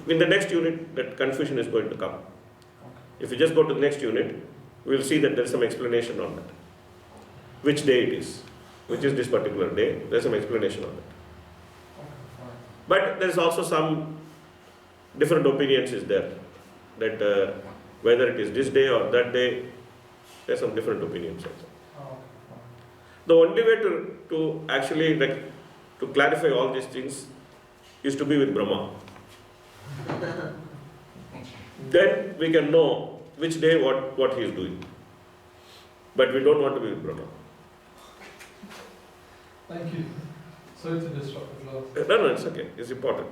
In the next unit, that confusion is going to come. If you just go to the next unit, we will see that there is some explanation on that. Which day it is, which is this particular day, there is some explanation on that. But there is also some different opinions is there, that whether it is this day or that day, there are some different opinions also. The only way to actually to clarify all these things is to be with Brahma. Then we can know which day what he is doing. But we don't want to be with Brahma. Thank you. Sorry to disrupt the class. No, it's okay. It's important.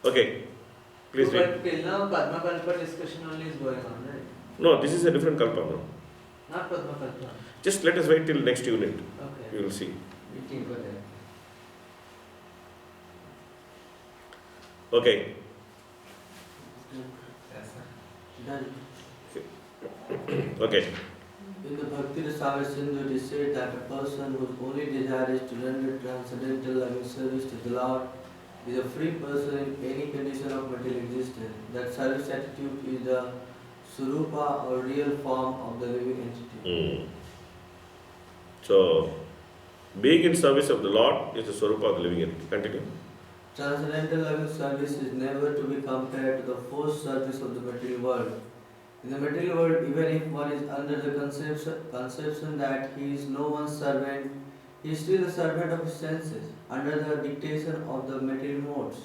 Okay. Please read. But till now, Padma Kalpa discussion only is going on, right? No, this is a different kalpa now. Not Padma Kalpa. Just let us wait till next unit. Okay. You will see. We keep it there. Okay. Done. Okay. In the Bhakti Rasavar Sindhu, it is said that a person whose only desire is to render transcendental loving service to the Lord is a free person in any condition of material existence. That service attitude is the Surupa or real form of the living entity. So, being in service of the Lord is the Swarupa of the living entity. Continue. Transcendental loving service is never to be compared to the forced service of the material world. In the material world, even if one is under the conception that he is no one's servant, he is still the servant of his senses, under the dictation of the material modes.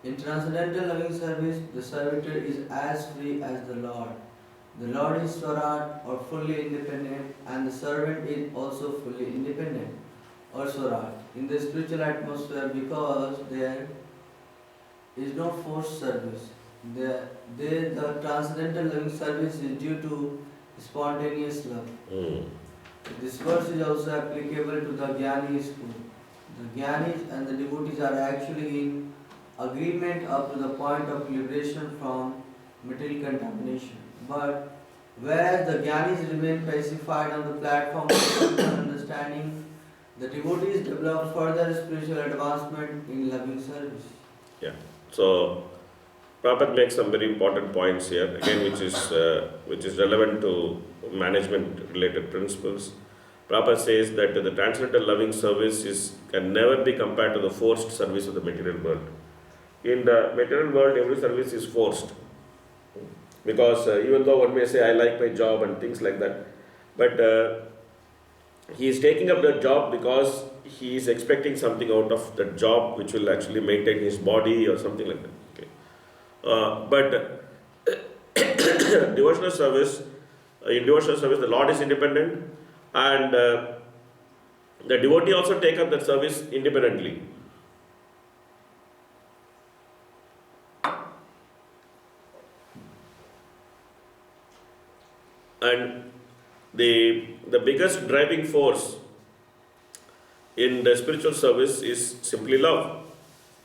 In transcendental loving service, the servitor is as free as the Lord. The Lord is Swarat or fully independent, and the servant is also fully independent or Swarat in the spiritual atmosphere, because there is no forced service. The transcendental loving service is due to spontaneous love. This verse is also applicable to the Jnanis too. The Jnanis and the devotees are actually in agreement up to the point of liberation from material contamination. But whereas the Jnanis remain pacified on the platform of spiritual understanding, the devotees develop further spiritual advancement in loving service. Yeah. So, Prabhupada makes some very important points here, again, which is relevant to management-related principles. Prabhupada says that the transcendental loving service can never be compared to the forced service of the material world. In the material world, every service is forced. Because even though one may say, I like my job and things like that, but he is taking up that job because he is expecting something out of that job which will actually maintain his body or something like that. Okay. But devotional service, in devotional service, the Lord is independent, and the devotee also take up that service independently. And the biggest driving force in the spiritual service is simply love.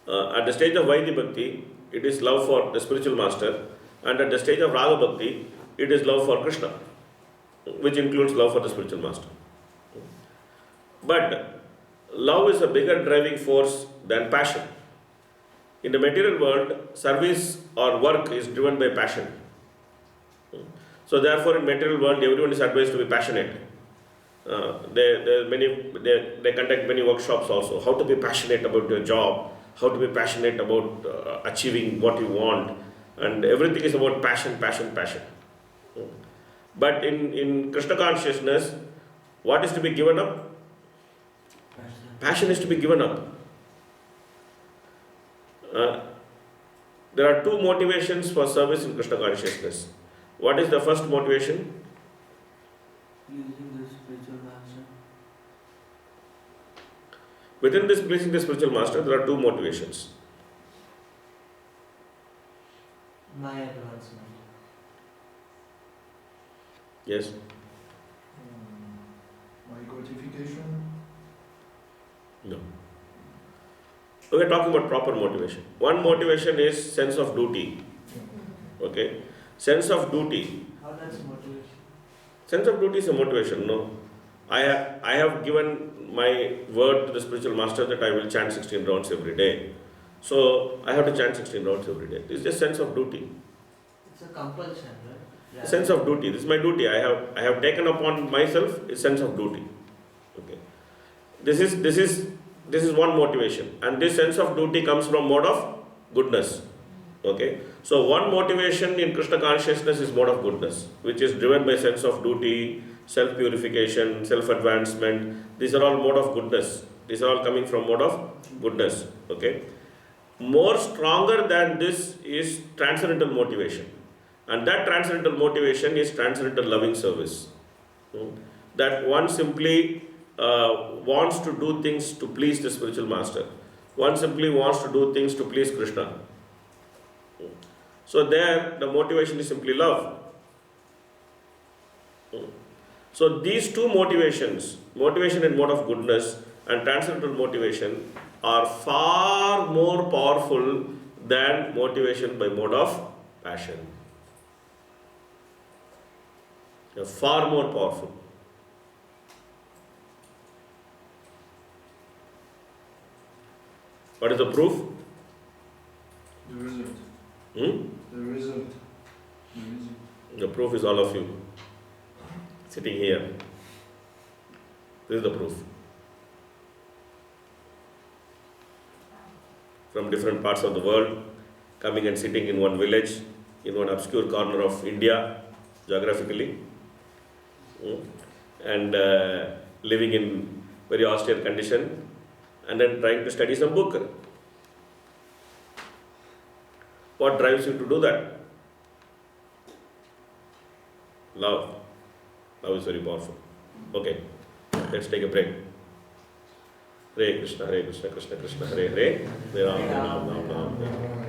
At the stage of Vaidhi Bhakti, it is love for the spiritual master, and at the stage of Raga Bhakti, it is love for Krishna, which includes love for the spiritual master. But love is a bigger driving force than passion. In the material world, service or work is driven by passion. So therefore, in material world, everyone is advised to be passionate. They conduct many workshops also. How to be passionate about your job, how to be passionate about achieving what you want, and everything is about passion. But in Krishna consciousness, what is to be given up? Passion is to be given up. There are two motivations for service in Krishna consciousness. What is the first motivation? Pleasing the spiritual master. Within this pleasing the spiritual master, there are two motivations. My advancement. Yes. My gratification. No. We are talking about proper motivation. One motivation is sense of duty. Okay. Sense of duty. How that's motivation? Sense of duty is a motivation, no? I have given my word to the spiritual master that I will chant 16 rounds every day. So I have to chant 16 rounds every day. It's just sense of duty. It's a compulsion, right? Yeah. Sense of duty. This is my duty. I have taken upon myself a sense of duty. Okay. This is one motivation, and this sense of duty comes from mode of goodness. Okay. So one motivation in Krishna consciousness is mode of goodness, which is driven by sense of duty, self-purification, self-advancement. These are all mode of goodness. These are all coming from mode of goodness. Okay. More stronger than this is transcendental motivation. And that transcendental motivation is transcendental loving service. That one simply wants to do things to please the spiritual master. One simply wants to do things to please Krishna. So there, the motivation is simply love. So these two motivations, motivation in mode of goodness and transcendental motivation, are far more powerful than motivation by mode of passion. They are far more powerful. What is the proof? The result. Hmm? The result. The result. The proof is all of you sitting here. This is the proof. From different parts of the world, coming and sitting in one village, in one obscure corner of India, geographically, and living in very austere condition, and then trying to study some book. What drives you to do that? Love. Love is very powerful. Okay, let's take a break. Hare Krishna, Krishna Krishna, Hare Hare, Hare Ram, Ram Ram, Ram Ram.